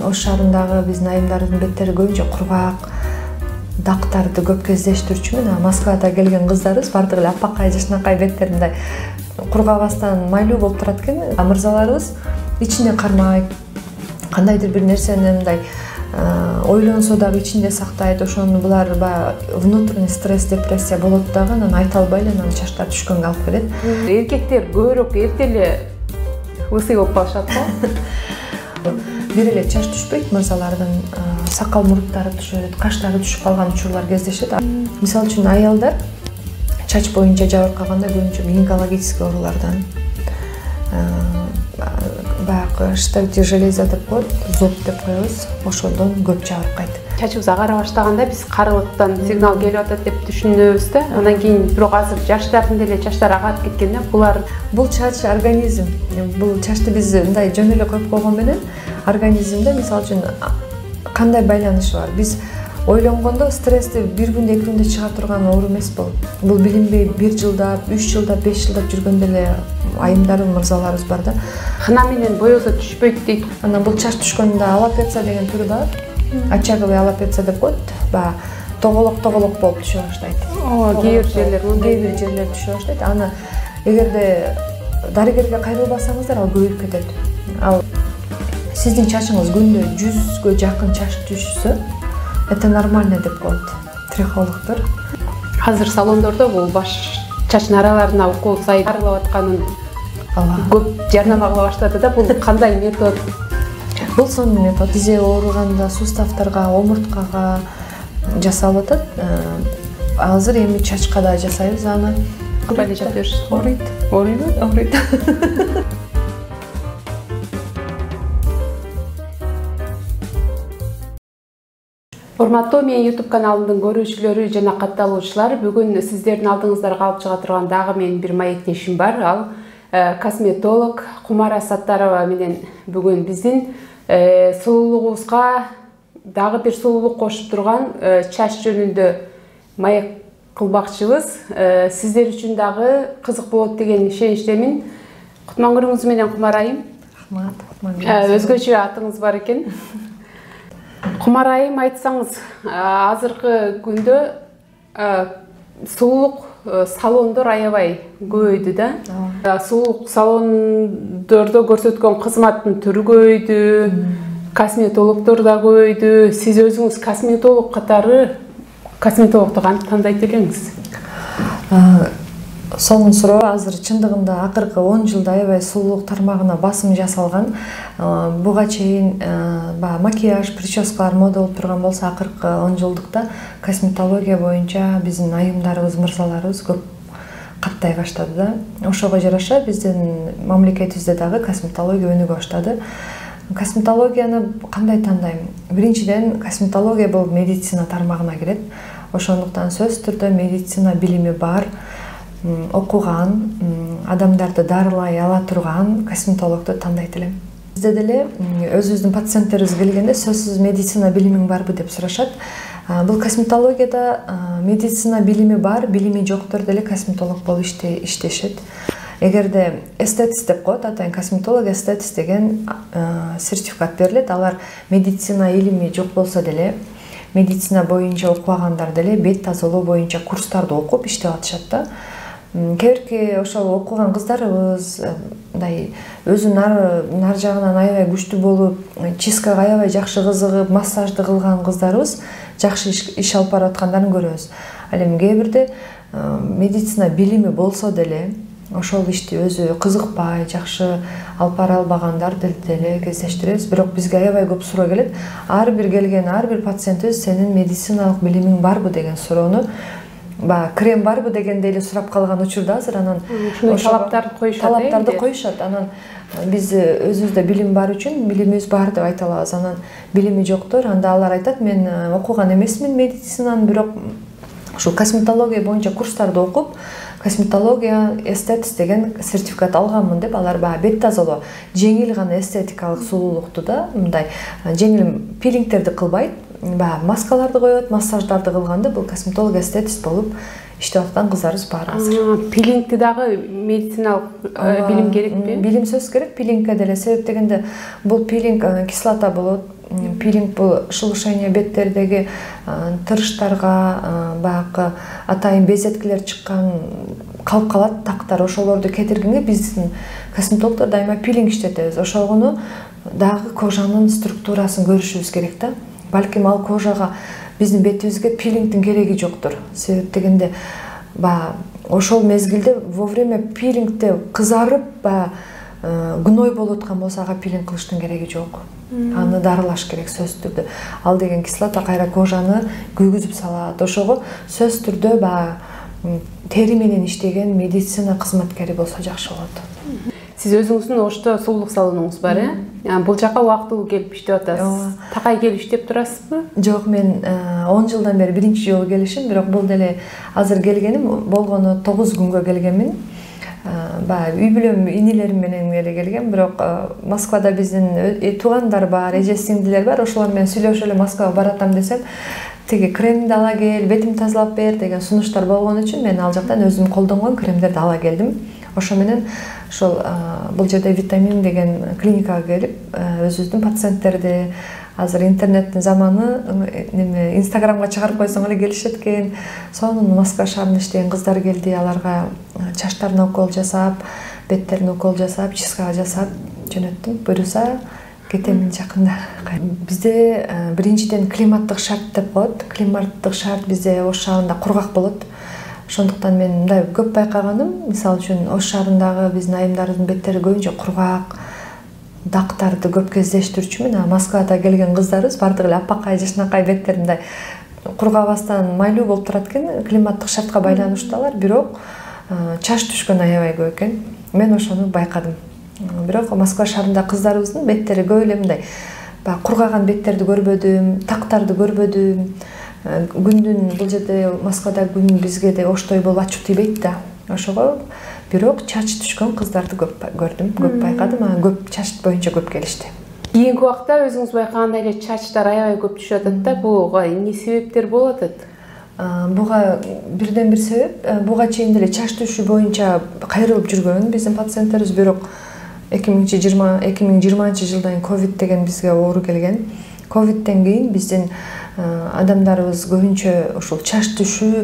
Ош шаарындагы биздин айымдардын беттери көбүнчө кургак, дактарды көп кездештирчүмүн. Москвада келген кыздарыбыз бардыгы эле аппакай, жашынакай беттери мындай кургабастан майлуу болуп турат экен. Мырзаларыбыз ичинде кармайт, кандайдыр бир нерсени мындай ойлонсо дагы ичинде сактайт. Ошону булар внутренний стресс, депрессия болот дагы, анан айта албай эле анан чачтар түшкөнгө алып келет. Эркектер көбүрөөк эрте эле лысый болуп калышат го. Бир эле чач түшпөйт, мырзалардын сакал муруттары түшөт, каштары түшүп калган учурлар кездешет. Мисалы үчүн аялдар чач боюнча жабыркаганда көбүнчө гинекологический оорулардан, баягы штагти железа деп коет, зоб деп коебуз, ошондон көп жабыркайт. Чачыбыз агара баштаганда биз карылыктан сигнал келип атат деп түшүнөбүз да. Андан кийин бирок азыр жаштардын деле чачтары агат кеткен да. Бул чач организм. Бул чачты биз мындай жөн эле коюп койгон менен организмде мисалы үчүн кандай байланышы бар? Биз ойлонгондо стрессти бир күндө, 2 күндө чыга турган оору эмес бул. Бул билинбей 1 жылдап, 3 жылдап, 5 жылдап жүргөн деле айымдар, мырзаларыбыз бар да. Хына менен боёсо түшпөйт дейт. Анан бул чач түшкөндө алапеция деген түрү бар. Очаговый алапеция деп коет. Тоголок болуп түшө баштайт. Кээ бир жерлер түшө баштайт. Аны эгерде дарыгерге кайрылбасаңыздар, ал көбөйүп кетет. Ал сиздин чачыңыз күндө 100гө жакын чач түшсө, это нормально деп коет трихологдор. Азыр салондордо бул баш чачын араларына укол сайып арылап атканын көп жарнама кыла баштады да. Бул кандай метод? Бул сонун метод. Тизе ооруганда суставтарга, омурткага жасалып атат. Азыр эми чачка да жасайбыз аны. Кандай жасайсыз? Ооруйт. Урматтуу менин YouTube каналымдын көрүүчүлөрү жана катталуучулар, бүгүн сиздердин алдыңыздарга алып чыга турган дагы менин бир маектешим бар. Ал косметолог Кумара Саттарова менен бүгүн биздин сулуулугубузга дагы бир сулуулук кошуп турган чач жөнүндө маек кылбакчыбыз. Сиздер үчүн дагы кызык болот деген ишеничтемин. Кутман менен Кумар айым. Рахмат. Өзгөчө атыңыз бар экен. Кумар айым, айтсаңыз, азыркы күндө сулуулук салондор аябай көбөйдү да. Сулуулук салондордо көрсөткөн кызматтын түрү көбөйдү, косметологдор да көбөйдү. Сиз өзүңүз косметолог катары косметологду кантип тандайт элеңиз? Сонун суроо. Азыр чындыгында акыркы 10 жылда аябай сулуулук тармагына басым жасалган. Буга чейин макияж, прическалар мода болуп турган болсо, акыркы 10 жылдыкта косметология боюнча биздин айымдарыбыз, мырзаларыбыз көп каттай баштады да. Ошого жараша биздин мамлекетибизде дагы косметология өнүгө баштады. Косметологияны кандай тандайм? Биринчиден, косметология бул медицина тармагына кирет. Ошондуктан сөзсүз түрдө медицина билими бар, окуган, адамдарды дарылай ала турган косметологду тандайт элем. Бизде деле өзүбүздүн пациенттерибиз келгенде сөзсүз медицина билимиң барбы деп сурашат. Бул косметологияда медицина билими бар, билими жоктор деле косметолог болуп иштешет. Эгерде эстетист деп коет, атайын косметолог, эстетист деген сертификат берилет. Алар медицина илими жок болсо деле, медицина боюнча окубагандар деле бет тазалоо боюнча курстарды окуп иштеп атышат да. Кээбирки ошол окуган кыздарыбыз мындай өзүнүн нар жагынан аябай күчтүү болуп, чисткага аябай жакшы кызыгып, массажды кылган кыздарыбыз жакшы иш алып бараткандарын көрөбүз. Ал эми кээ бирде медицина билими болсо деле, ошол ишти өзү кызыкпай, жакшы алып бара албагандар деле кездештиребиз. Бирок бизге аябай көп суроо келет. Ар бир келген ар бир пациентибиз сенин медициналык билимиң барбы деген суроону, крем барбы дегенде эле сурап калган учурда азыр анан талаптарды коюшат. Анан биз өзүбүздө билим бар үчүн билимибиз бар деп айта алабыз. Анан билими жоктор, анда алар айтат, мен окуган эмесмин медицинаны, бирок ушу косметология боюнча курстарды окуп, косметология эстетист деген сертификат алганмын деп алар бет тазалоо, жеңил гана эстетикалык сулуулукту да, мындай жеңил пилингтерди кылбайт, маскаларды коет, массаждарды кылганды бул косметолог эстетист болуп иштеп аткан кыздарыбыз бар азыр. Пилингти дагы медициналык билим керекпи? Билим сөз керек пилингке деле. Себеп дегенде бул пилинг кислота болот, Пилинг бул шелушение беттердеги тырыштарга, баягы атайын безеткилер чыккан калып калат, тактар, ошолорду кетиргенге биздин косметологдор дайыма пилинг иштетебиз. Ошолгону дагы кожанын структурасын көрүшүбүз керек да. Балким ал кожага биздин бетибизге пилингдин кереги жоктур. Себеп дегенде ошол мезгилде вовремя пилингде кызарып гной болуп аткан болсо ага пилинг кылыштын кереги жок. Аны дарылаш керек сөзсүз түрдө. Ал деген кислота кайра кожаны күйгүзүп салат. Ошого сөзсүз түрдө тери менен иштеген медицина кызматкери болсо жакшы болот. Сиз өзүңүздүн Ошто сулуулук салонуңуз бар, бул жака убактылуу келип иштеп атасыз. Такай келип иштеп турасызбы? Жок, мен 10 жылдан бери биринчи жолу келишим, бирок бул деле азыр келгеним болгону 9 күнгө келгенмин. Үй бүлөм, инилерим менен эле келгем, бирок Москвада биздин туугандар бар, эже сиңдилер бар, ошолор менен сүйлөшүп эле Москвага баратам десем, тиги кремди ала кел, бетимди тазалап бер деген сунуштар болгон үчүн мен ал жактан өзүм колдонгон кремдерди ала келдим. Ошо менен ошол бул жерде витамин деген клиникага келип, өзүбүздүн пациенттерди азыр интернеттин заманы, Инстаграмга чыгарып койсоң эле келишет экен. Сонун Москва шаарында иштеген кыздар келди, аларга чачтарына укол жасап, беттерине укол жасап, чистка жасап жөнөттүм. Буюрса кетемин жакында. Бизде биринчиден климаттык шарт деп коет. Климаттык шарт бизде Ош шаарында кургак болот. Ошондуктан мен мындай көп байкаганым, мисалы үчүн Ош шаарындагы биздин айымдарыбыздын беттери көбүнчө кургак, дактарды көп кездештирчүмүн. Москвада келген кыздарыбыз бардыгы эле аппакай, жашынакай беттери мындай кургабастан майлуу болуп турат экен. Климаттык шартка байланыштуу алар, бирок чач түшкөн аябай көп экен. Мен ошону байкадым. Бирок Москва шаарында кыздарыбыздын беттери көп эле мындай кургаган беттерди көрбөдүм, тактарды көрбөдүм. Күндүн бул жерде Москвада күн бизге де Оштой болуп ачык тийбейт да. Ошого бирок чач түшкөн кыздарды көп көрдүм, көп байкадым, көп чач боюнча көп келишти. Кийинки убакта өзүңүз байкагандай эле чачтар аябай көп түшүп атат да. Буга эмне себептер болуп атат? Буга бирден бир себеп, буга чейин деле чач түшүү боюнча кайрылып жүргөн биздин пациенттерибиз, бирок 2020 жылдан ковид деген бизге оору келген. Ковидтен кийин биздин адамдарыбыз көбүнчө ушул чач түшүү,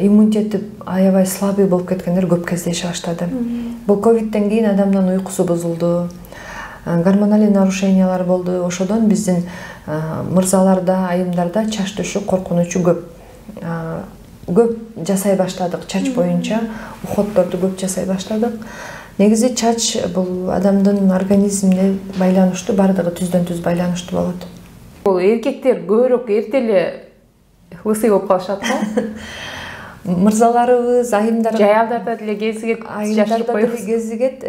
иммунитети аябай слабый болуп кеткендер көп кездеше баштады. Бул ковидтен кийин адамдын уйкусу бузулду, гормоналдык нарушениялар болду. Ошодон биздин мырзаларда, айымдарда чач түшүү коркунучу көп. Көп жасай баштадык чач боюнча, уходдорду көп жасай баштадык. Негизи чач бул адамдын организмине байланыштуу, бардыгы түздөн түз байланыштуу болот. Бул эркектер көбүрөөк эрте эле лысый болуп калышат го? Мырзаларыбыз, айымдар, аялдарда деле кезигет, айымдарда деле кезигет.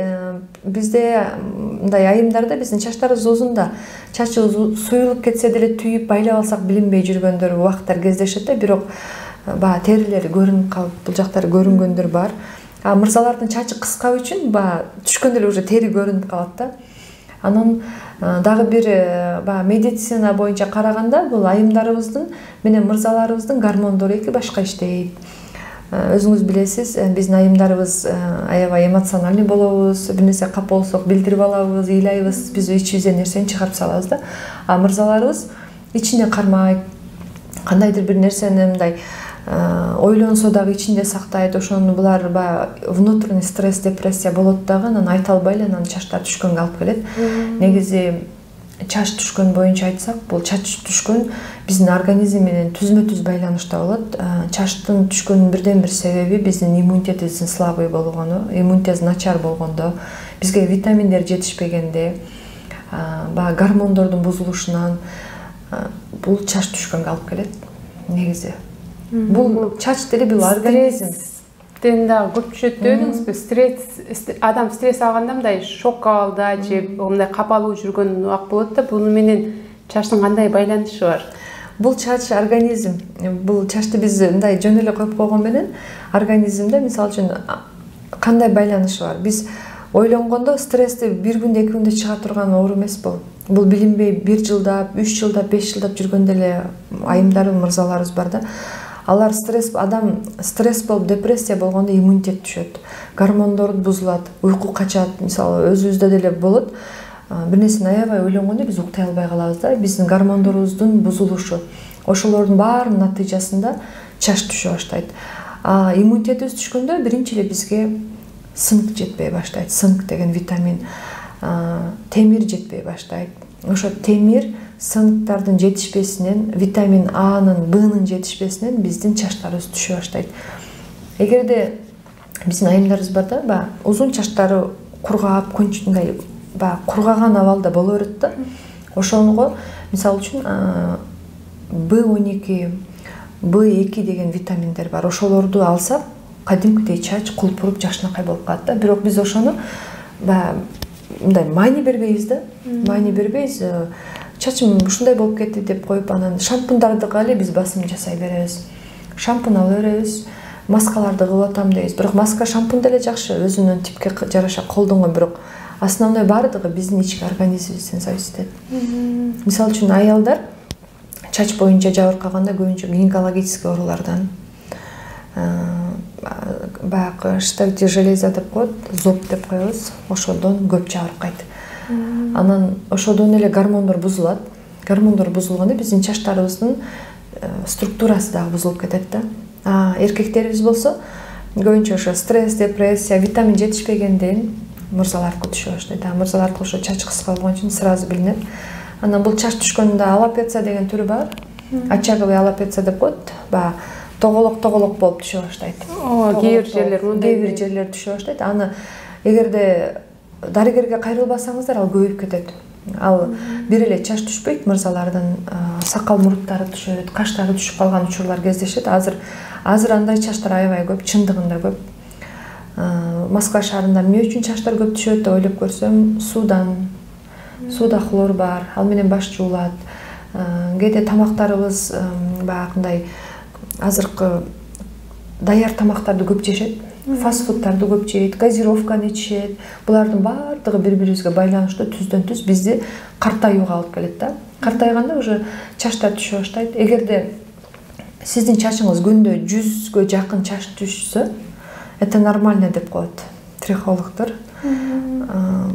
Бизде мындай айымдарда биздин чачтарыбыз узун да, чачы суюлуп кетсе деле түйүп байлап алсак билинбей жүргөндөр убакыттар кездешет да, бирок терилери көрүнүп калып, бул жактары көрүнгөндөр бар. Мырзалардын чачы кыска үчүн түшкөндө эле уже тери көрүнүп калат да. Анан дагы бир медицина боюнча караганда бул айымдарыбыздын менен мырзаларыбыздын гормондору эки башка иштейт. Өзүңүз билесиз, биздин айымдарыбыз аябай эмоциональный болобуз, бир нерсе кап болсок билдирип алабыз, ыйлайбыз, биз ичибизден нерсени чыгарып салабыз да. Мырзаларыбыз ичине кармайт, кандайдыр бир нерсени мындай ойлонсо дагы ичинде сактайт. Ошону булар внутренний стресс, депрессия болот дагы, анан айта албай эле анан чачтар түшкөнгө алып келет. Негизи чач түшкөн боюнча айтсак, бул чач түшкөн биздин организм менен түзмө-түз байланышта болот. Чачтын түшкөнүнүн бирден бир себеби биздин иммунитетибиздин слабый болгону, иммунитет начар болгондо, бизге витаминдер жетишпегенде, гормондордун бузулушунан бул чач түшкөнгө алып келет. Негизи бул чач деле бул организм дагы көп түшөт дедиңизби? Стресс, адам стресс алганда мындай шок алда же мындай капалуу жүргөн убак болот да, буну менен чачтын кандай байланышы бар? Бул чач организм, бул чачты биз мындай жөн эле коюп койгон менен организмде мисалы үчүн кандай байланышы бар? Биз ойлонгондо стрессти бир күндө, 2 күндө чыга турган оору эмес бул. Бул билинбей 1 жылдап, 3 жылдап, 5 жылдап жүргөн деле айымдар, мырзаларыбыз бар да. Алар адам стресс болуп, депрессия болгондо иммунитет түшөт, гормондор бузулат, уйку качат, мисалы өзүбүздө деле болот. бир нерсени аябай ойлонгондо биз уктай албай калабыз да. Биздин гормондорубуздун бузулушу. Ошолордун баарынын натыйжасында чач түшө баштайт. Иммунитетибиз түшкөндө биринчи эле бизге сынк жетпей баштайт. Сынк деген витамин, темир жетпей баштайт. Ошо темир, сынктардын жетишпесинен, витамин Анын, Бнын жетишпесинен биздин чачтарыбыз түшө баштайт. Эгерде биздин айымдарыбыз бар да, узун чачтары кургап, кончундай кургаган абалда боло берет да. Ошого мисалы үчүн B12, B2 деген витаминдер бар. Ошолорду алсак, кадимкидей чач кулпуруп жакшынакай болуп калат да. Бирок биз ошону мындай маани бербейбиз да. Маани бербейбиз. Чачым ушундай болуп кетти деп коюп, анан шампундарды эле биз басым жасай беребиз. Шампун ала беребиз, маскаларды кылып атам дейбиз. Бирок маска, шампун деле жакшы, өзүнүн типке жараша колдонгон, бирок основной баардыгы биздин ички организмибизден зависит этет. Мисалы үчүн аялдар чач боюнча жабыркаганда көбүнчө гинекологический оорулардан, баягы штагти железа деп коет, зоб деп коебуз, ошодон көп жабыркайт. Анан ошодон эле гормондор бузулат. Гормондор бузулганда биздин чачтарыбыздын структурасы дагы бузулуп кетет да. Эркектерибиз болсо көбүнчө ошо стресс, депрессия, витамин жетишпегенден мырзаларкы түшө баштайт. Мырзаларкы ошо чач кыска болгон үчүн сразу билинет. Анан бул чач түшкөндө алапеция деген түрү бар. Очаговый алапеция деп коет. Тоголок болуп түшө баштайт. Кээ бир жерлер мындай. Кээ бир жерлер түшө баштайт. Аны эгерде дарыгерге кайрылбасаңыздар, ал көбөйүп кетет. Ал бир эле чач түшпөйт, мырзалардын сакал муруттары түшө берет, каштары түшүп калган учурлар кездешет. Азыр андай чачтар аябай көп, чындыгында көп. Москва шаарында эмне үчүн чачтар көп түшөт деп ойлоп көрсөм, сууда хлор бар, ал менен баш жуулат. Кээде тамактарыбыз баягындай азыркы даяр тамактарды көп жешет, фастфудтарды көп жейт, газировканы ичет. Булардын баардыгы бири-бирибизге байланыштуу, түздөн түз бизди картаюуга алып келет да. Картайганда уже чачтар түшө баштайт. Эгерде сиздин чачыңыз күндө 100га жакын чач түшсө, это нормально деп коет трихологдор.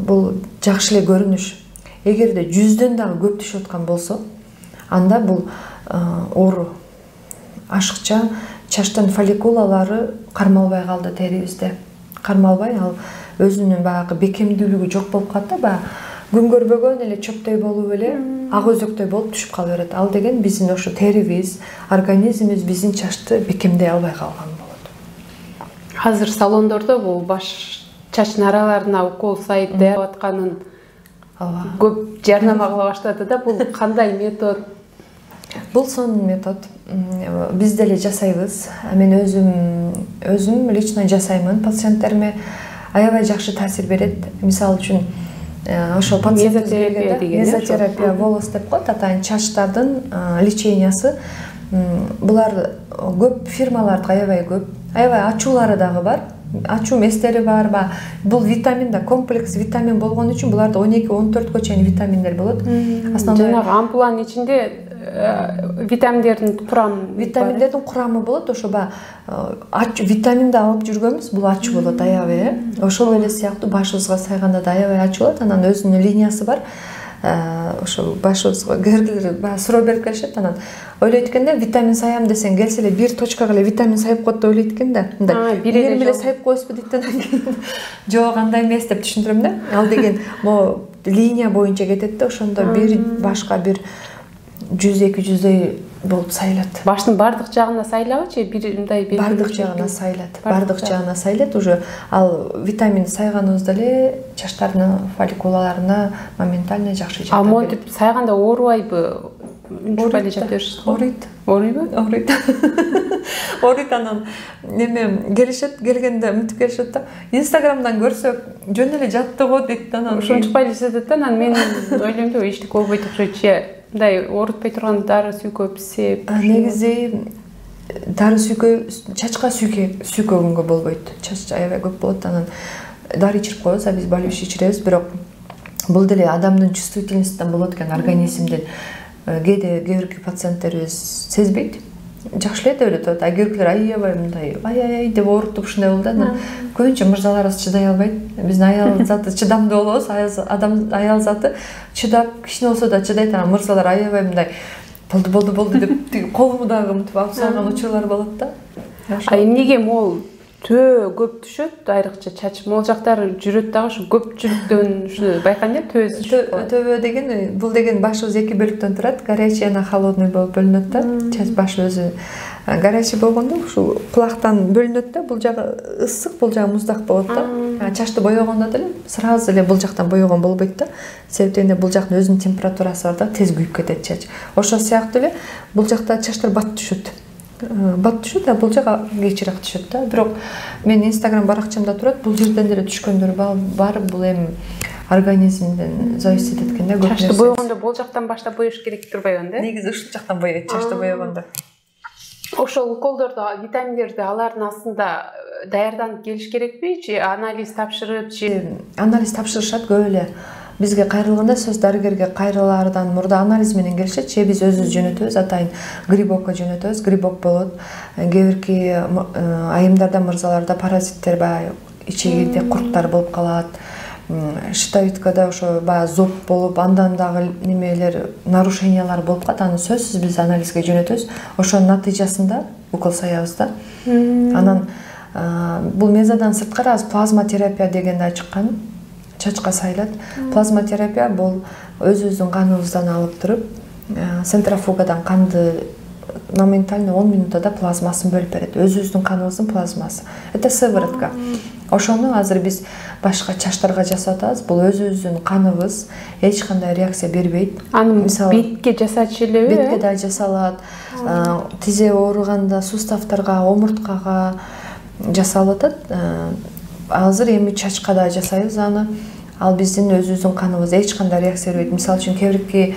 Бул жакшы эле көрүнүш. Эгерде 100дөн дагы көп түшүп аткан болсо, анда бул оору. Ашыкча чачтын фолликулалары кармалбай калды терибизде. Кармалбай, ал өзүнүн баягы бекемдүүлүгү жок болуп калат да, күн көрбөгөн эле чөптөй болуп эле ак өзөктөй болуп түшүп кала берет. Ал деген биздин ошо терибиз, организмибиз биздин чачты бекемдей албай калган болот. Азыр салондордо бул баш чачтын араларына укол сайып даяп атканын көп жарнама кыла баштады да. Бул кандай метод? Бул сонун метод. Биз деле жасайбыз. Мен өзүм лично жасаймын. Пациенттериме аябай жакшы таасир берет. Мисалы үчүн ошо мезотерапия волос деп коет, атайын чачтардын лечениясы. Булар көп фирмаларда аябай көп. Аябай ачуулары дагы бар. Ачуу местери бар. Бул витамин да, комплекс витамин болгон үчүн буларда 12-14 чейин витаминдер болот. Жанагы ампуланын ичинде витаминдердин курамы болот. Ошо витаминди алып жүргөнбүз, бул ачуу болот аябай. Ошол эле сыяктуу башыбызга сайганда да аябай ачуу болот. Анан өзүнүн линиясы бар. Ошо башыбызга кээргилер суроо берип келишет. Анан ойлойт экен да, витамин саям десең, келсе эле бир точкага эле витамин сайып коет деп ойлойт экен да. Мындай бир эле сайып коесузбу дейт да. Жок, андай эмес деп түшүндүрөм да. Ал деген могу линия боюнча кетет да, ошондо бир башка бир 100-200 болуп сайылат. Баштын бардык жагына сайлабычы, бир мындай бардык жагына сайлат. Бардык жагына сайлат. Уже ал витамин сайганыбызда эле чачтардын фолликулаларына моментально жакшы жардам берет. Монтип сайганда оорубайбы? Унчукпай эле жата беришсиз. Ооруйбу? Ооруйт. Ооруйт. Анан неме келгенде мынтип келишет да. Инстаграмдан көрсөк, жөн эле жатты го дейт да. Анан ушунчукпай эле жатат да. Анан мен ойлойм да, эчтеке болбойт окшойт. Мындай оорутпай турган дары сүйкөп сеп. Негизи дары сүйкөө чачка сүйкөгөнгө болбойт. Чач аябай көп болот. Анан дары ичирип коебуз, биз болюш ичиребиз, бирок бул деле адамдын чувствительностьтан болот экен, организмден. Кээ бир пациенттерибиз сезбейт. жакшы эле деп эле турат. Кийинкилер аябай мындай ай деп оорутуп ушундай болду да. Көбүнчө мырзаларыбыз чыдай албайт. Биздин аял заты чыдамдуу болобуз. Аял заты чыдап, кичине болсо да чыдайт. Анан мырзалар аябай мындай болду деп колуму дагы мынтип алып салган учурлар болот да. Эмнеге могул төө көп түшөт, айрыкча чач могул жактары жүрөт дагы ушу көпчүлүктөн ушу байкайм да төбө деген бул деген башыбыз эки бөлүктөн турат. Горячий жана холодный болуп бөлүнөт да. Чач башы өзү горячий болгондо ушул кулактан бөлүнөт да. Бул жагы ысык, бул жагы муздак болот да. Чачты боёгондо деле сразу эле бул жактан боёгон болбойт да. Себеби бул жактын өзүнүн температурасы бар да, тез күйүп кетет чач. Ошол сыяктуу эле бул жакта чачтар бат түшөт. Бул жака кечирээк түшөт да. Бирок мен Instagram баракчамда турат, бул жерден деле түшкөндөр бар. Бул эми организмден зависит эткен да. Чачты боёгондо бул жактан баштап боёш керек турбайбы да? Негизи ушул жактан боёйт чачты боёгондо. Ошол уколдорду, витаминдерди алардын астында даярданып келиш керекпи? Же анализ тапшырып, же анализ тапшырышат көп эле. Бизге кайрылганда сөз дарыгерге кайрылаардан мурда анализ менен келишет. Же биз өзүбүз жөнөтөбүз, атайын грибокко жөнөтөбүз. Грибок болот. Кээ бирки айымдарда, мырзаларда паразиттер баягы ичегирде курттар болуп калат. Щитовидкада ошо баягы зоб болуп, андан дагы немелер, нарушениялар болуп калат. Аны сөзсүз биз анализге жөнөтөбүз. Ошонун натыйжасында укол саябыз да. Анан бул мезадан сырткары азыр плазма терапия деген да чыккан. Чачка сайлат. Плазма терапия бул өзүбүздүн каныбыздан алып туруп, центрофугадан канды моментально 10 минутада плазмасын бөлүп берет. Өзүбүздүн каныбыздын плазмасы. Это сыворотка. Ошону азыр биз башка чачтарга жасап атабыз. Бул өзүбүздүн каныбыз эч кандай реакция бербейт. Аны бетке жасачу элеби? Бетке да жасалат. Тизе ооруганда суставтарга, омурткага жасалып атат. Азыр эми чачка да жасайбыз аны. Ал биздин өзүбүздүн каныбыз эч кандай реакция бербейт. Мисалы үчүн кээ бирки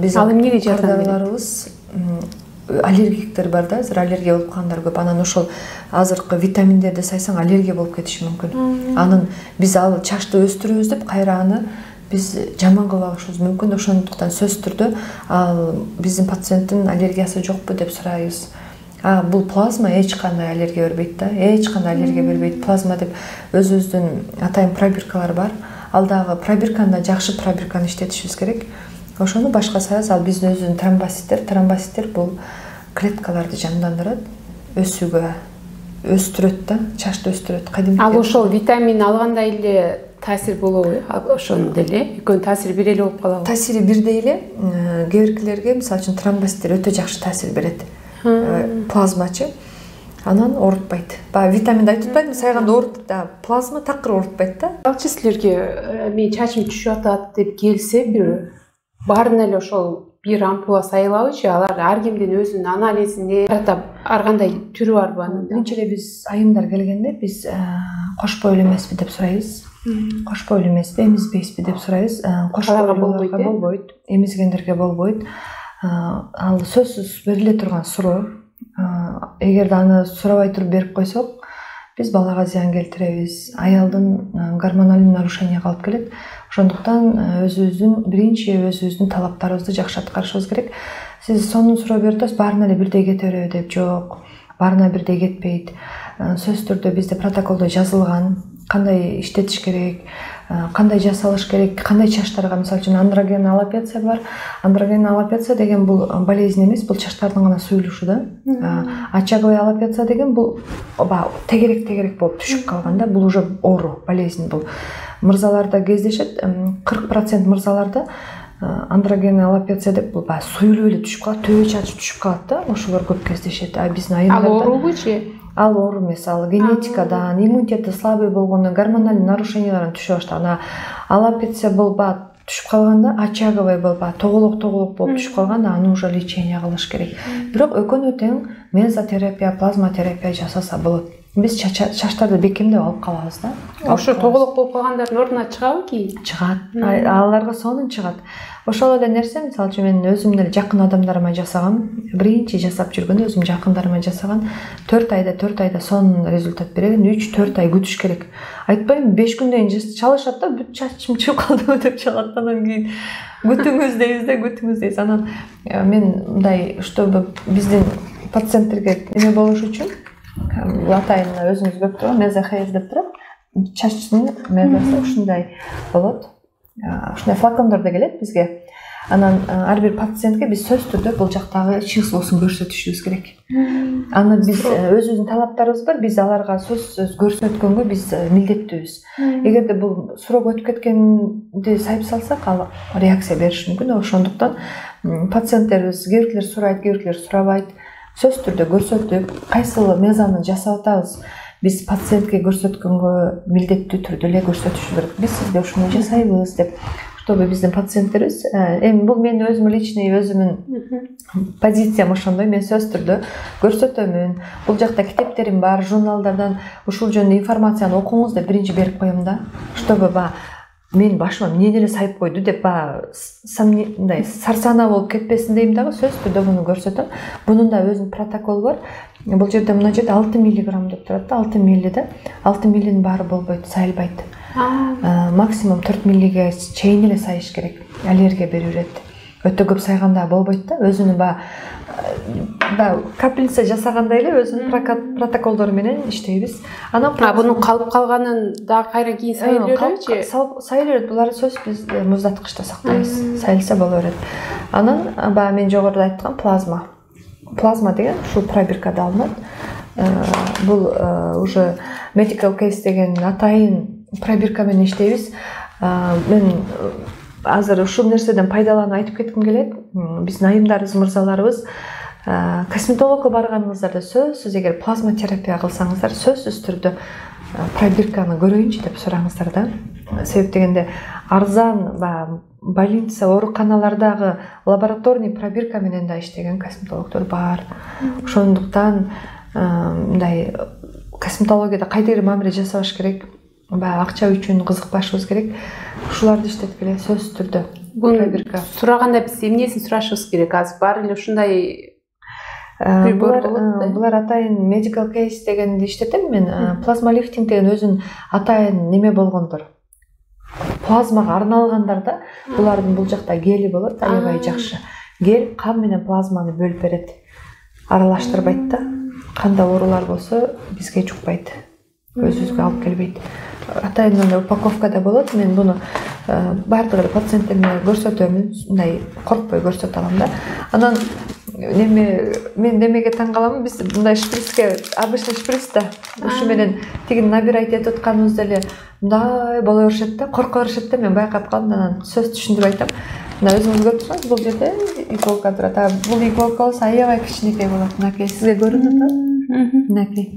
биздин ал эмнеге жардам берет? Аллергиктер бар да, азыр аллергия болуп калгандар көп. Анан ошол азыркы витаминдерди сайсаң аллергия болуп кетиши мүмкүн. Анын биз ал чачты өстүрөбүз деп кайра аны биз жаман кылып алышыбыз мүмкүн. Ошондуктан сөзсүз түрдө ал биздин пациенттин аллергиясы жокпу деп сурайбыз. Бул плазма эч кандай аллергия бербейт да. Эч кандай аллергия бербейт. Плазма деп өзүбүздүн атайын пробиркалар бар. Ал дагы пробирканы жакшы пробирканы иштетишибиз керек. Ошону башка саяз, ал биздин өзүнүн тромбоциттер бул клеткаларды жандандырат, өсүүгө өстүрөт да, чачты өстүрөт. Ал ошол витамин алгандай эле таасир болобу? Ошону деле экөөнүн таасири бир эле болуп калабы? Таасири бирдей эле. Кээ биркилерге мисалы үчүн тромбоциттер өтө жакшы таасир берет. Плазмачы анан оорутпайт. Баягы витаминди айтып атпайдымбы, сайганда оорутат да, плазма такыр оорутпайт да. Алчы силерге мен чачым түшүп атат деп келсе, бир баарына эле ошол бир ампула сайылабычы, алар ар кимдин өзүнүн анализине карата ар кандай түрү барбы анын? Биринчи эле биз айымдар келгенде биз кош бойлуу эмеспи деп сурайбыз. Кош бойлуу эмеспи, эмизбейсизби деп сурайбыз. Кош бойлууларга болбойт, эмизгендерге болбойт. Ал сөзсүз бериле турган суроо. Эгерде аны сурабай туруп берип койсок, биз балага зыян келтиребиз. Аялдын гормоналдык нарушенияга алып келет. Ошондуктан өзүбүздүн талаптарыбызды жакшы аткарышыбыз керек. Сиз сонун суроо берип атасыз, баарына эле бирдей кете береби деп. Жок, баарына бирдей кетпейт. Сөзсүз түрдө бизде протоколдо жазылган, кандай иштетиш керек, кандай жасалыш керек, кандай чачтарга, мисалы үчүн андроген аллопеция бар. Андроген аллопеция деген бул болезнь эмес, бул чачтардын гана суюлушу да. Очаговый аллопеция деген бул тегерек болуп түшүп калган да, бул уже оору, болезнь бул. Мырзаларда кездешет, 40% мырзаларда андроген аллопеция деп бул суюлуп эле түшүп калат, төбө чачы түшүп калат да, ошолор көп кездешет. Биздин айымдарда ал оорубучу? Ал оору эмес, ал генетикадан, иммунитети слабый болгондон, гормоналдык нарушениялардан түшө баштаган. Аллопеция болба түшүп калганда, очаговый болба тоголок болуп түшүп калганда, аны уже лечение кылыш керек. Бирок экөөнү тең мезотерапия, плазма терапия жасаса болот. Биз чачтарды бекемдеп алып калабыз да. Ошо тоголок болуп калгандардын ордуна чыгабы кийин? Чыгат. Аларга сонун чыгат. Ошол эле нерсе, мисалы үчүн мен өзүмдүн эле жакын адамдарыма жасагам. Биринчи жасап жүргөндө өзүм жакындарыма жасаган. 4 айда сонун результат берген. 3-4 ай күтүш керек. Айтпайм, 5 күндөн кийин чалышат да, бүт чачым чыгып калды деп чалат. Анан кийин күтүңүз дейбиз. Анан мен мындай, чтобы биздин пациенттерге эме болуш үчүн атайын өзүңүз көрүп турган мезохейр деп турат. Чачтын мезасы ушундай болот. Ушундай флакондордо келет бизге. Анан ар бир пациентке биз сөзсүз түрдө бул жактагы чыгышын көрсөтүшүбүз керек. Аны биз өзүбүздүн талаптарыбыз бар. Биз аларга сөзсүз көрсөткөнгө биз милдеттүүбүз. Эгерде бул суроо өтүп кеткенди сайып салсак, ал реакция бериши мүмкүн. Ошондуктан пациенттерибиз кээ бирлер сурайт, кээ бирлер сурабайт. Сөзсүз түрдө көрсөтүп, кайсыл мезаны жасап атабыз, биз пациентке көрсөткөнгө милдеттүү түрдө эле көрсөтүшү керек. Биз сизге ушуну жасайбыз деп, чтобы биздин пациенттерибиз, эми бул менин өзүм личный өзүмүн позициям ошондой. Мен сөзсүз түрдө көрсөтөмүн. Бул жакта китептерим бар, журналдардан ушул жөнүндө информацияны окуңуз деп биринчи берип коем да, чтобы мен башыма эмне эле сайып койду деп мындай сарсана болуп кетпесин дейм дагы, сөзсүз түрдө муну көрсөтөм. Бунун да өзүнүн протоколу бар. Бул жерде мына жерде 6 миллиграмм деп турат да, 6 милли да. 6 миллинин баары болбойт, сайылбайт. Максимум 4 миллиге чейин эле сайыш керек. Аллергия бере берет. Өтө көп сайганда болбойт да. Өзүнүн капельница жасагандай эле өзүнүн протоколдору менен иштейбиз. Анан бунун калып калганын дагы кайра кийин сайып беребичи? Сайып берет. Буларды сөзсүз биз муздаткычта сактайбыз. Сайылса боло берет. Анан мен жогоруда айткан плазма. Плазма деген ушул пробиркада алынат. Бул уже medical case деген атайын пробирка менен иштейбиз. Мен азыр ушул нерседен пайдаланып айтып кетким келет. Биздин айымдарыбыз, мырзаларыбыз косметологко барганыңыздарда сөзсүз эгер плазма терапия кылсаңыздар, сөзсүз түрдө пробирканы көрөйүнчү деп сураңыздар да. Себеп дегенде арзан больница, ооруканалардагы лабораторный пробирка менен да иштеген косметологдор бар. Ошондуктан мындай косметологияда кайдыр мамиле жасабаш керек. Акча үчүн кызыкпашыбыз керек. Ушуларды иштеткиле сөзсүз түрдө. Пробирка сураганда биз эмнесин сурашыбыз керек? Азыр баары эле ушундай булар атайын medical case дегенди иштетем мен. Плазма лифтинг деген өзүнүн атайын неме болгондор. Плазмага арналгандар да. Булардын бул жакта гели болот, аябай жакшы. Гел кан менен плазманы бөлүп берет. Аралаштырбайт да. Канда оорулар болсо бизге жукпайт. Өзүбүзгө алып келбейт. Атайын мындай упаковкада болот. Мен буну бардык пациенттериме көрсөтөмүн. Мындай коркпой көрсөтө алам да. Анан мен демеге таң калам, биз мындай шприцке, обычный шприцте ушу менен тигин набирать этип атканыбыз деле мындай боло беришет да, корко беришет да. Мен байкап калдым, анан сөз түшүндүрүп айтам. Мына өзүңүз көрүп турсаңыз, бул жерде иголка турат. Бул иголка болсо аябай кичинекей болот. Мынакей сизге көрүнүп атат. Мынакей.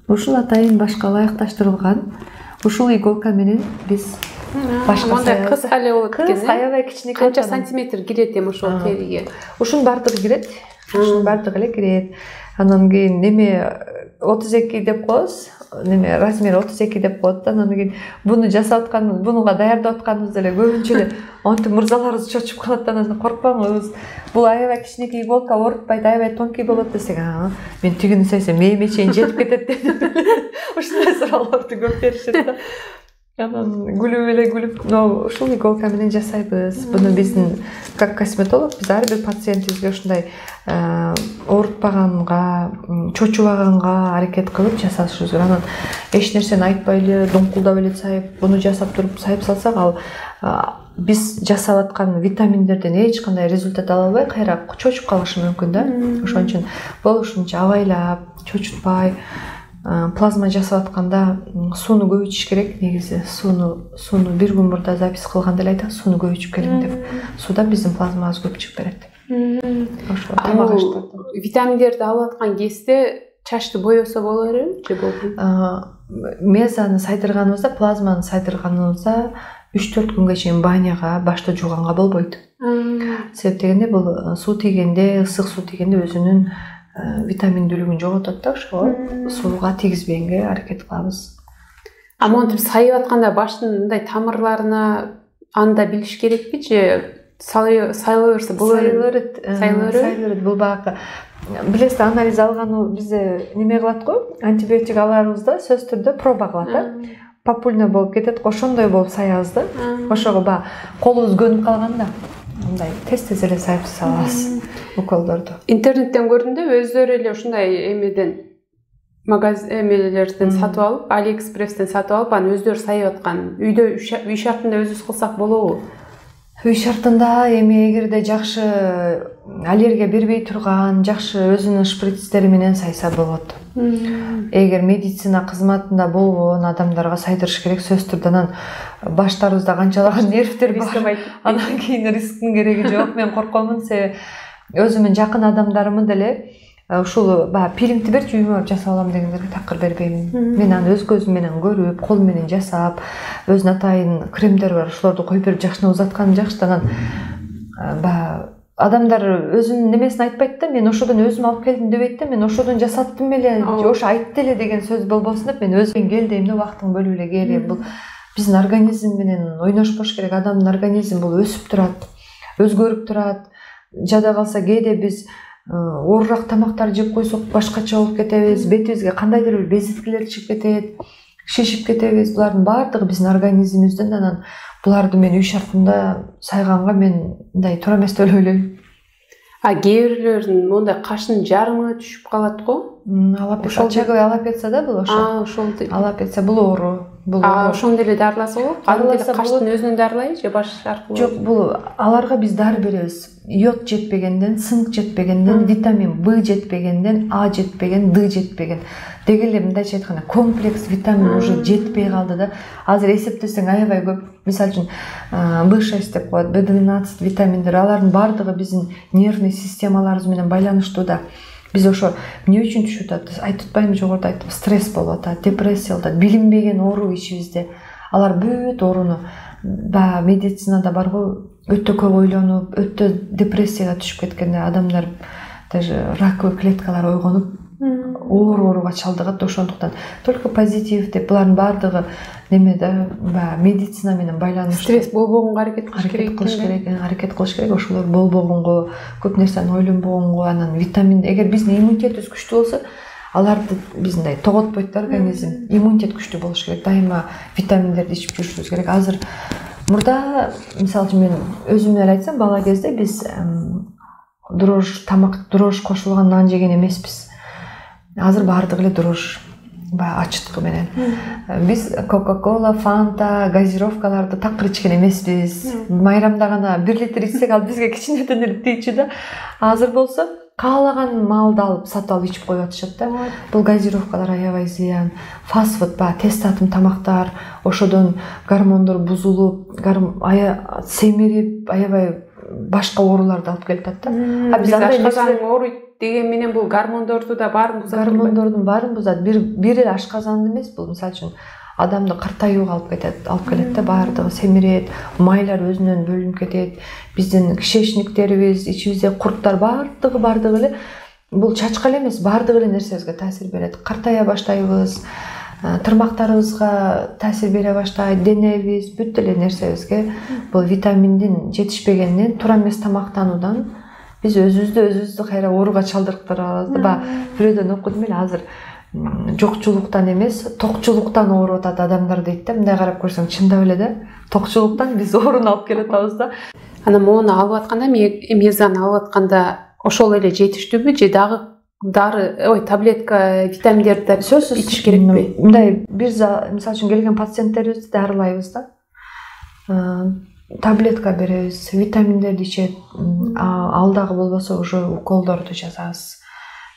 Ушул атайын башка ылайыкташтырылган. Ушул иголка менен биз башка кыска эле болот экен. Кыска, аябай кичинекей. Канча сантиметр кирет эми ошол териге? Ушунун бардыгы кирет. Ушунун бардыгы эле кирет. Анан кийин неме 32 деп коебуз. Неме размер 32 деп коет да. Анан кийин буну жасап аткан, бунуга даярдап атканыбызда эле көбүнчө эле онтип мырзаларыбыз чочуп калат. Анан коркпаңыз. Бул аябай кичинекей иголка, оорутпайт, аябай тонкий болот десек, мен тигини сайсам мээме чейин жетип кетет деп. Ушундай суроолорду көп беришет да. Анан күлүп эле күлүп, ушул иголка менен жасайбыз. Буну биздин как косметолог биз ар бир пациентибизге ушундай оорутпаганга, чочубаганга аракет кылып жасашыбыз керек. Анан эч нерсени айтпай эле, доңкулдап эле сайып, буну жасап туруп сайып салсак, ал биз жасап аткан витаминдерден эч кандай результат ала албай, кайра чочуп калышы мүмкүн да. Ошон үчүн болушунча абайлап, чочутпай, плазма жасап атканда сууну көбүйтүш керек. Негизи сууну бир күн мурда запись кылганда эле айтат, сууну көбүйтүп келиң деп. Суудан биздин плазмабыз көп чыгып берет. Ошо витаминдерди алып аткан кезде чачты боёсо боло береби же болбойбу? Мезаны сайдырганыбызда, плазманы сайдырганыбызда 3-4 күнгө чейин баняга, башты жууганга болбойт. Себеп дегенде бул суу тийгенде, ысык суу тийгенде өзүнүн витаминдүүлүгүн жоготот да, ошого сууга тийгизбегенге аракет кылабыз. Монтип сайып атканда баштын мындай тамырларына анда билиш керекпи же сайыла берсе боло берет? Сайыла берет. Бул багы билесиз, анализ алганы бизде неме кылат го, антибиотик аларыбызда сөзсүз түрдө проба кылат да. Папульно болуп кетет, ошондой болуп саябыз да. Ошого колубуз көнүп калганда мындай тез эле сайып салабыз. уколдорду. Интернеттен көрдүм да, өздөрү эле ушундай эмеден магазиндерден сатып алып, AliExpress'тен сатып алып, аны өздөрү сайып аткан. Үйдө үй шартында өзүбүз кылсак болобу? Үй шартында эми эгерде жакшы аллергия бербей турган, жакшы өзүнүн шприцтери менен сайса болот. Эгер медицина кызматында болгон адамдарга сайдырыш керек, сөзсүз түрдө. Анан баштарыбызда канчалаган нервтер бар. Андан кийин рисктин кереги жок. Мен коркомун, себеби өзүмдүн жакын адамдарымды деле ушул пилингди берчи, үйүмө барып жасап алам дегендерге такыр бербеймин. Мен аны өз көзүм менен көрүп, кол менен жасап, өзүнүн атайын кремдер бар, ошолорду коюп берип жакшына узатканым жакшы. Анан адамдар өзүнүн немесин айтпайт да, мен ошодон өзүм алып келдим дебейт да, мен ошодон жасаттым эле, ошо айтты эле деген сөз болбосун деп, мен өзүм кел дейм да, убактың бөлүп эле келем. Бул биздин организм менен ойношпош керек. Адамдын организми бул өсүп турат, өзгөрүп турат. Жада калса кээде биз оорураак тамактар жеп койсок башкача болуп кетебиз, бетибизге кандайдыр бир безиткилер чыгып кетет, шишип кетебиз. Булардын баардыгы биздин организмибизден. Анан буларды мен үй шартында сайганга мен мындай туура эмес деп ойлойм. Кээ бирлердин мондай кашынын жарымы түшүп калат го. Очаговый алапеция да бул ошо. Ошол алапеция бул оору. Ошондо эле дарыласа болот. Дарыласа каштын өзүнөн дарылайбы же баш аркылуу? Жок, бул аларга биз дары беребиз. Йод жетпегенден, цинк жетпегенден, витамин В жетпегенден, А жетпеген, Д жетпеген. Деги эле мындайча айтканда комплекс витамин уже жетпей калды да. Азыр эсептесең аябай көп. Мисалы үчүн B6 деп коет, B12 витаминдер, алардын баардыгы биздин нервный системаларыбыз менен байланыштуу да. Биз ошо эмне үчүн түшүп атат? Айтып атпаймынбы, жогоруда айттым, стресс болуп атат, депрессия болуп атат, билинбеген оору ичибизде. Алар бүт ооруну медицинада барбы, өтө көп ойлонуп, өтө депрессияга түшүп кеткенде адамдар даже раковый клеткалар ойгонуп ооруга чалдыгат. Ошондуктан только позитив деп булардын баардыгы немеде медицина менен байланыштуу. Стресс болбогонго аракет кылыш керек. Ошолор болбогонго, көп нерсени ойлонбогонго, анан витамин, эгер биздин иммунитетибиз күчтүү болсо, аларды биз мындай тоготпойт да организм. Иммунитет күчтүү болуш керек. Дайыма витаминдерди ичип жүрүшүбүз керек. Азыр мурда, мисалы үчүн мен өзүмдөн айтсам, бала кезде биз дрож кошулган нан жеген эмеспиз. Азыр баардыгы эле дрож, ачыткы менен. Биз Coca-Cola, Fanta, газировкаларды такыр ичкен эмеспиз. Майрамда гана 1 литр ичсек, ал бизге кичинеден эле тийчү да. Азыр болсо каалаган малды алып сатып алып ичип коюп атышат да. Бул газировкалар аябай зыян. Фастфуд, тез татым тамактар, ошодон гормондор бузулуп, семирип, аябай башка ооруларды алып келип атат да. Биз ашказан ооруйт деген менен бул гормондорду да баарын бузат. Гормондордун баарын бузат. Бир эле ашказанды эмес бул, мисалы үчүн адамды картаюуга алып келет да, баардыгы семирет, майлар өзүнөн бөлүнүп кетет. Биздин кишечниктерибиз, ичибизде курттар баардыгы эле бул чачка эле эмес, баардык эле нерсебизге таасир берет. Картая баштайбыз, тырмактарыбызга таасир бере баштайт, денебиз, бүт эле нерсебизге бул витаминдин жетишпегенинен, туура эмес тамактануудан биз өзүбүздү кайра ооруга чалдырыптыр алабыз. Бирөөдөн окудум эле, азыр жокчулуктан эмес, токчулуктан ооруп атат адамдар дейт да. Мындай карап көрсөң чындап эле да. Токчулуктан биз ооруну алып келип атабыз да. Анан моуну алып атканда, мезаны алып атканда ошол эле жетиштүүбү же дагы дары, таблетка, витаминдерди сөзсүз ичиш керекпи? Мындай мисалы үчүн келген пациенттерибизди дарылайбыз да. Таблетка беребиз, витаминдерди ичет, ал дагы болбосо уже уколдорду жазабыз.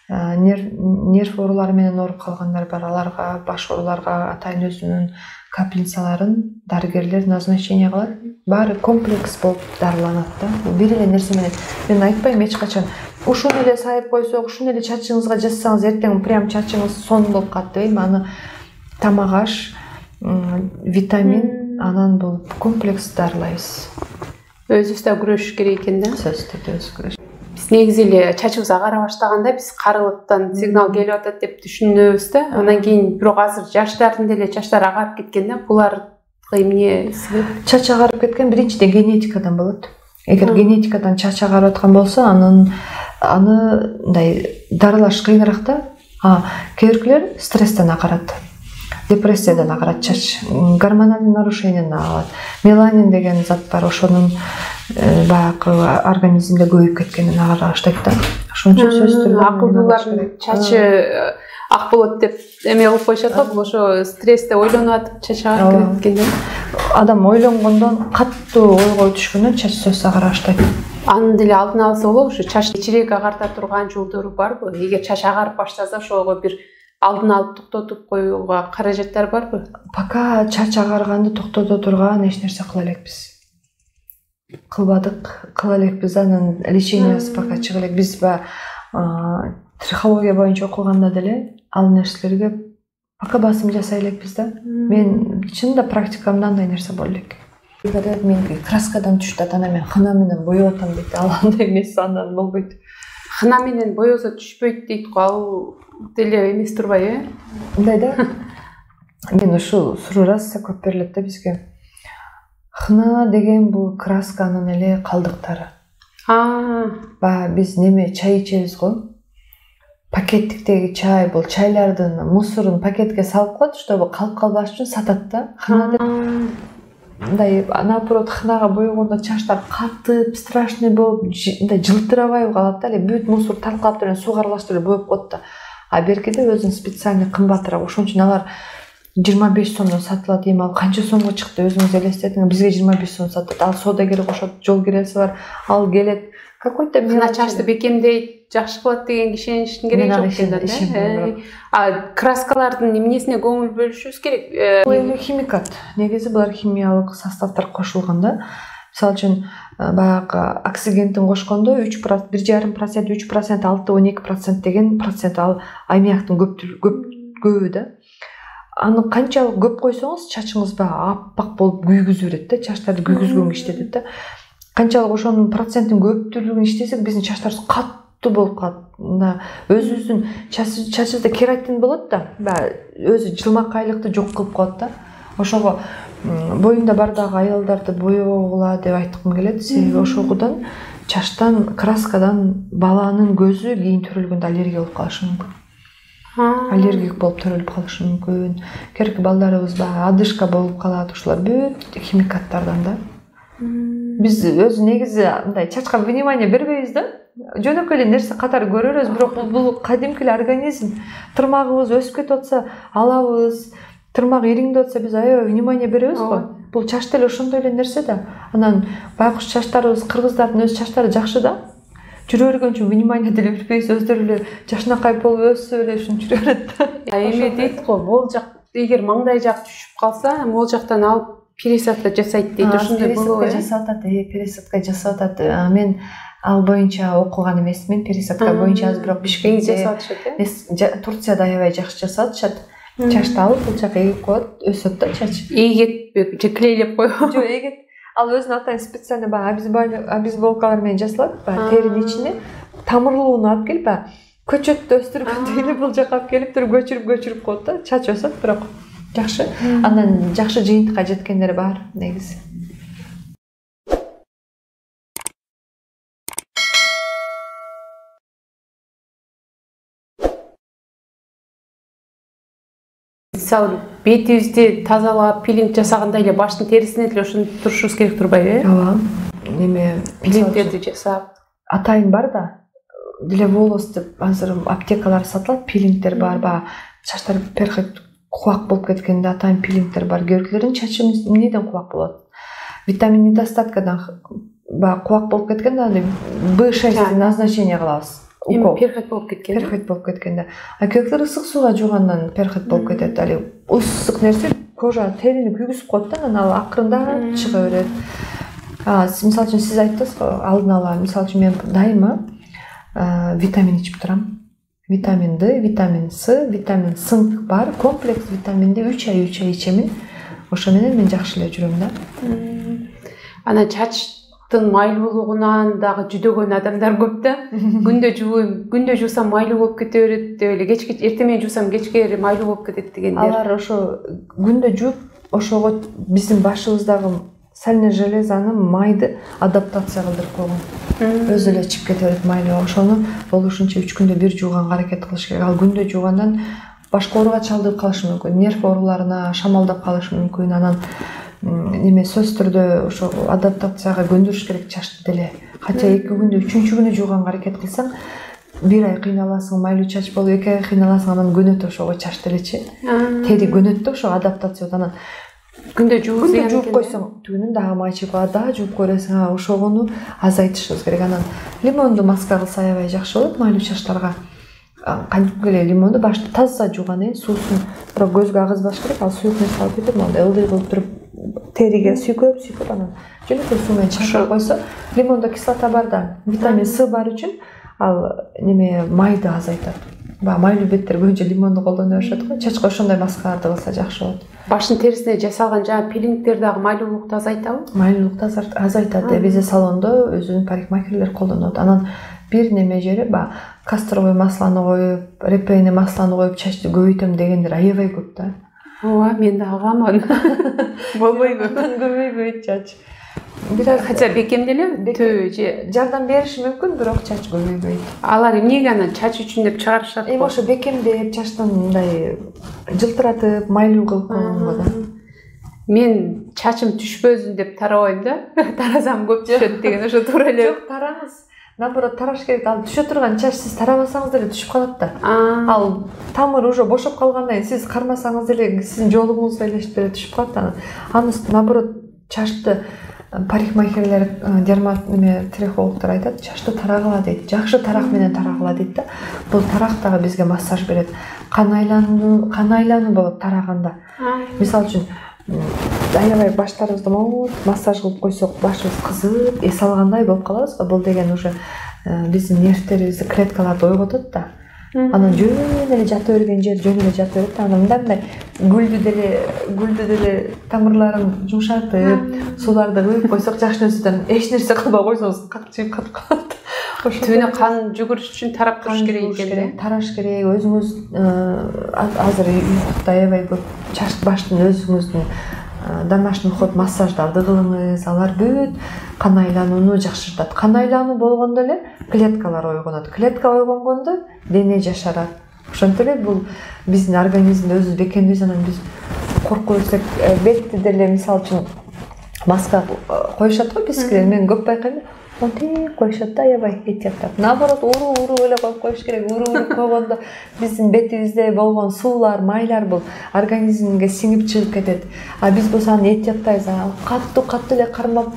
Нерв оорулары менен ооруп калгандар бар, аларга, баш ооруларга атайын өзүнүн капельницаларын дарыгерлер назначение кылат. Баары комплекс болуп дарыланат да. Бир эле нерсе менен мен айтпайм эч качан ушуну эле сайып койсок, ушуну эле чачыңызга жазсаңыз, эртең прям чачыңыз сонун болуп калат дейм. Аны тамак аш, витамин, анан бул комплекс дарылайбыз. Өзүбүз да күрөшүш керек экен да. Сөзсүз түрдө өзү күрөш. Биз негизи эле чачыбыз агара баштаганда биз карылыктан сигнал келип атат деп түшүнөбүз да. Андан кийин бирок азыр жаштардын деле чачтары агарып кеткен да. Буларга эмне себеп? Чач агарып кеткен биринчиден генетикадан болот. Эгер генетикадан чач агарып аткан болсо, аны мындай дарылаш кыйыныраак да. Кээ биркилер стресстен агарат. депрессиядан агарат чач, гормоналдык нарушениени алат. Меланин деген зат бар, ошонун баягы организмде көбөйүп кеткенин ага баштайт да. Ошончо сөз түрүндө акылдуулардын чачы ак болот деп эме кылып коюшат го, бул ошо стрессте ойлонуп атып чач агарып кеткенде. Адам ойлонгондон, каттуу ойго түшкөндөн чач сөз агара баштайт. Анын деле алдын алса болобу, ушу чач кечирээк агарта турган жолдору барбы? Эгер чач агарып баштаса, ошого бир алдын алып токтотуп коюуга каражаттар барбы? Пока чач агарганды токтото турган эч нерсе кыла элекпиз. Кылбадык, кыла элекпиз, анын лечениясы пока чыга элек. Биз психология боюнча окуганда деле ал нерселерге пока басым жасай элекпиз да. Мен чынында практикамда андай нерсе боло элек. Эгер мен краскадан түштү, анан мен хына менен боеп атам дейт, ал андай эмес, андан болбойт. Хына менен боесо түшпөйт дейт го, ал деле эмес турбайбы? Мындай да. Мен ушул суроо раз көп берилет да бизге. Хына деген бул красканын эле калдыктары. Биз неме чай ичебиз го. Пакеттиктеги чай, бул чайлардын мусорун пакетке салып коет, чтобы калып калбаш үчүн сатат да. Хына деп мындай наоборот хынага боегондо чачтар катып, страшный болуп, мындай жылтырабай калат да, эле бүт мусор таркалып туруп сууга аралаштырып боеп коет да. А беркиде өзүнүн специальный кымбатыраак, ошон үчүн алар 25 сомдон сатылат. Эми ал канча сомго чыкты, өзүңүз элестетиңиз. Бизге 25 сом сатат. Ал соодагер кошот, жол киреси бар, ал келет. Какой-то мына чачты бекемдейт, жакшы кылат деген ишеништин кереги жок экен да. Краскалардын эмнесине көңүл бөлүшүбүз керек? Бул эми химикат. Негизи булар химиялык составдар кошулган да. Мисалы үчүн баягы оксигентин кошкондо 1,5%, 3%, 6-12% деген процент ал аммиактын көбү да. Аны канчалык көп койсоңуз, чачыңыз баягы аппак болуп күйгүзүп берет да, чачтарды күйгүзгөнгө иштетет да. Канчалык ошонун проценттин көптүүлүгүн иштесек, биздин чачтарыбыз катуу болуп калат. Мына өзүбүздүн чачыбызда кератин болот да, өзү жылмакайлыкты жок кылып коет да. Ошого боюнда бардагы аялдарды боегула деп айткым келет. Себеби ошогудан чачтан, краскадан баланын көзү кийин төрөлгөндө аллергия болуп калышы мүмкүн. Аллергик болуп төрөлүп калышы мүмкүн. Керки балдарыбыз одышка болуп калат. Ушулар бүт химикаттардан да. Биз өзү негизи мындай чачка внимание бербейбиз да. Жөнөкөй эле нерсе катары көрөрбүз, бирок бул кадимки эле организм. Тырмагыбыз өсүп кетип атса, алабыз. Тырмак ириңдеп атса, биз аябай внимание беребиз го. Бул чач деле ошондой эле нерсе да. Анан байкуш чачтарыбыз, кыргыздардын өз чачтары жакшы да. Жүрө бергөн үчүн внимание деле бербейбиз, өздөрү эле жашынакай болуп өссө эле ушинтип жүрө берет да. Эме дейт го, могул жак эгер маңдай жак түшүп калса, могул жактан алып пересадка жасайт дейт. Ошондой болобу? Пересадка жасап атат. Мен ал боюнча окуган эмесмин, пересадка боюнча азыр, бирок Бишкекте жасап атышат. Турцияда аябай жакшы жасап атышат. Чачты алып, бул жака эгип коет, өсөт да чач. Эгет же клейлеп коебу? Жок, эгет. Ал өзүнүн атайын специально обезболкалар менен жасалат, теринин ичине тамырлууну алып келип, көчөттү өстүргөндөй эле бул жака алып келип туруп көчүрүп коет да, чач өсөт, бирок жакшы. Андан жакшы жыйынтыкка жеткендер бар негизи. Мисалы, бетибизди тазалап, пилинг жасагандай эле баштын терисине деле ошентип турушубуз керек турбайбы? Ооба. Эме пилингдерди жасап. Атайын бар да. Для волос деп азыр аптекалар сатылат, пилингдер бар, чачтар перхет кубак болуп кеткенде атайын пилингдер бар. Көргүлөрүн чачы эмнеден кубак болот? Витамин недостаткадан кубак болуп кеткенде B6 назначение кылабыз. Эми перхет болуп кеткен. Перхет болуп кеткенде. А көктөр ысык сууга жуугандан перхет болуп кетет. Али ысык нерсе кожа терини күйгүзүп коет да, анан ал акырында чыга берет. Мисалы үчүн сиз айттыңыз го, алдын ала, мисалы үчүн мен дайыма витамин ичип турам. Витамин D, витамин С, витамин сынк бар, комплекс витаминди 3 ай ичемин. Ошо менен мен жакшы эле жүрөм да. Анан чачтын майлуулугунан дагы жүдөгөн адамдар көп да. Күндө жуусам майлуу болуп кете берет деп эле, кечке эртең менен жуусам кечке майлуу болуп кетет дегендер. Алар ошо күндө жууп, ошого биздин башыбыздагы сальный железаны майды адаптация кылдырып койгон. Өзү эле чыгып кете берет майлуу. Ошону болушунча 3 күндө бир жууганга аракет кылыш керек. Ал күндө жуугандан башка ооруга чалдыгып калышы мүмкүн, нерв ооруларына шамалдап калышы мүмкүн. Анан неме сөзсүз түрдө ошо адаптацияга көндүрүш керек чачты деле. Кача 2 күндө 3-чү күнү жууганга аракет кылсаң, 1 ай кыйналасың, майлуу чач болуп, 2 ай кыйналасың, анан көнөт ошого чач делечи. Тери көнөт да ошо адаптация. Анан күндө жууп койсоң, түгүнүн дагы майчып, да жууп көрөсүң, ошогону азайтышыбыз керек. Анан лимонду маска кылса аябай жакшы болот майлуу чачтарга. Кантип эле лимонду башта таза жуугандан кийин суусун бирок көзгө агызбаш керек, ал суюк нерсе алып кетет, мондай ылдый кылып туруп териге сүйкөп анан жөнөкөй суу менен чачып койсо, лимондо кислота бар да, витамин С бар үчүн ал неме майды азайтат. Майлуу беттер көбүнчө лимонду колдоно беришет го. Чачка ошондой маскаларды кылса жакшы болот. Баштын терисине жасалган жаңа пилингдер дагы майлуулукту азайтабы? Майлуулукту азайтат. Бизде салондо өзүнүн парикмахерлер колдонот. Анан бир неме жери касторовый масланы коюп, репейный масланы коюп чачты көбөйтөм дегендер аябай көп да. Ооба, мен дагы калгам. Болбойбу. Көбөйбөйт чач. Хотя бекем деле төө же жардам бериши мүмкүн, бирок чач көбөйбөйт. Алар эмнеге анан чач үчүн деп чыгарышат го? Ошо бекемдеп, чачтын мындай жылтыратып, майлуу кылып койгонго да. Мен чачым түшпөсүн деп тарабайм да. Таразам көп түшөт деген ошо туура эле. Жок, тараңыз. Наоборот, тараш керек. Ал түшө турган чач сиз тарабасаңыз деле түшүп калат да. Ал тамыр уже бошоп калгандан кийин сиз кармасаңыз деле сиздин жолуңузга элешип деле түшүп калат да. Аны наоборот чачты парикмахерлер, трихологдор айтат, чачты тарагыла дейт. Жакшы тарак менен тарагыла дейт да. Бул тарак дагы бизге массаж берет. Кан айлануу болот тараганда. Мисалы үчүн аябай баштарыбызды массаж кылып койсок, башыбыз кызып, эс алгандай болуп калабыз. Бул деген уже биздин нервтерибизди, клеткаларды ойготот да. Анан жөн эле жата берген жер жөн эле жата берет. Анан мындай гүлдү деле тамырларын жумшартып, сууларды куюп койсок, жакшы нерседен эч нерсе кылбай койсоңуз катчып катып калат. Түбүнө кан жүгүрүш үчүн тарап туруш керек экен да. Тараш керек. Өзүңүз азыр ютубта аябай көп баштын өзүңүздүн домашний уход массаждарды кылыңыз. Алар бүт кан айланууну жакшыртат. Кан айлануу болгондо эле клеткалар ойгонот. Клетка ойгонгондо дене жашарат. Ошентип эле бул биздин организмде өзүбүз бекемдейбиз. Анан биз коркуп элсек, бетти деле мисалы үчүн маска коюшат го бизгилер. Мен көп байкайм. Онтип коюшат да аябай эhtiyаттап. Наоборот, уруу эле коюп коюш керек. Уруу койгондо биздин бетибизде болгон суулар, майлар бул организмге сиңип чыгып кетет. А биз болсо аны эhtiyаттайбыз. Катуу эле кармап,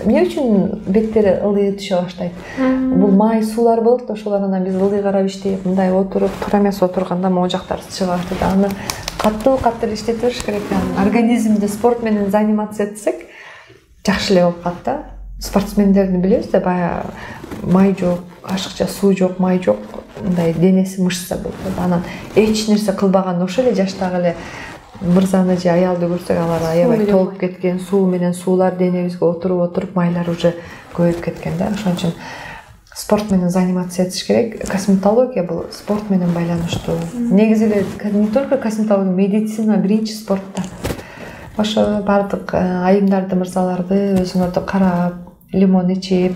эмне үчүн беттери ылдый түшө баштайт? Бул май суулар болот да, ошолор анан биз ылдый карап иштеп, мындай отуруп, туура эмес отурганда могу жактары чыга баштайт. Аны катуу эле иштете бериш керек. Организмди спорт менен заниматься этсек, жакшы эле болуп калат да. Спортсмендерди билебиз да, баягы май жок, ашыкча суу жок, май жок, мындай денеси мышца болуп. Анан эч нерсе кылбаган ошо эле жаштагы эле мырзаны же аялды көрсөк, алар аябай толуп кеткен, суу менен суулар денебизге отуруп, майлар уже көбөйүп кеткен да. Ошон үчүн спорт менен заниматься этиш керек. Косметология бул спорт менен байланыштуу. Негизи эле не только косметология, медицина биринчи спортта. Ошо бардык айымдарды, мырзаларды өзүңөрдү карап, лимон ичип,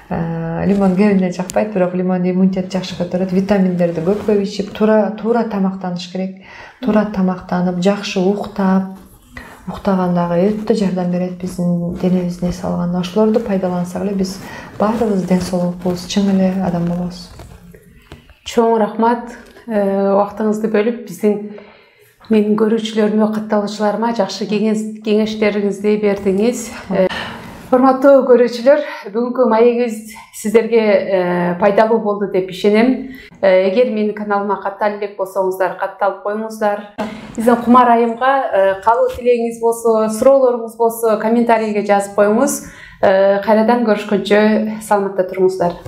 лимон кебине жакпайт, бирок лимон иммунитет жакшы көтөрөт. Витаминдерди көп ичип, туура тамактаныш керек. Туура тамактанып, жакшы уктаган дагы өтө жардам берет биздин денебиздин эс алганына. Ошолорду пайдалансак эле биз баарыбыз ден соолукпуз, чың эле адам болобуз. Чоң рахмат, убактыңызды бөлүп менин көрүүчүлөрүмө, катталуучуларыма жакшы кеңештериңизди бердиңиз. Урматтуу көрүүчүлөр, бүгүнкү маегибиз сиздерге пайдалуу болду деп ишенем. Эгер менин каналыма каттала элек болсоңуздар, катталып коюңуздар. Биздин Кумар айымга калуу тилегиңиз болсо, суроолоруңуз болсо, комментарийге жазып коюңуз. Кайрадан көрүшкөнчө саламатта туруңуздар.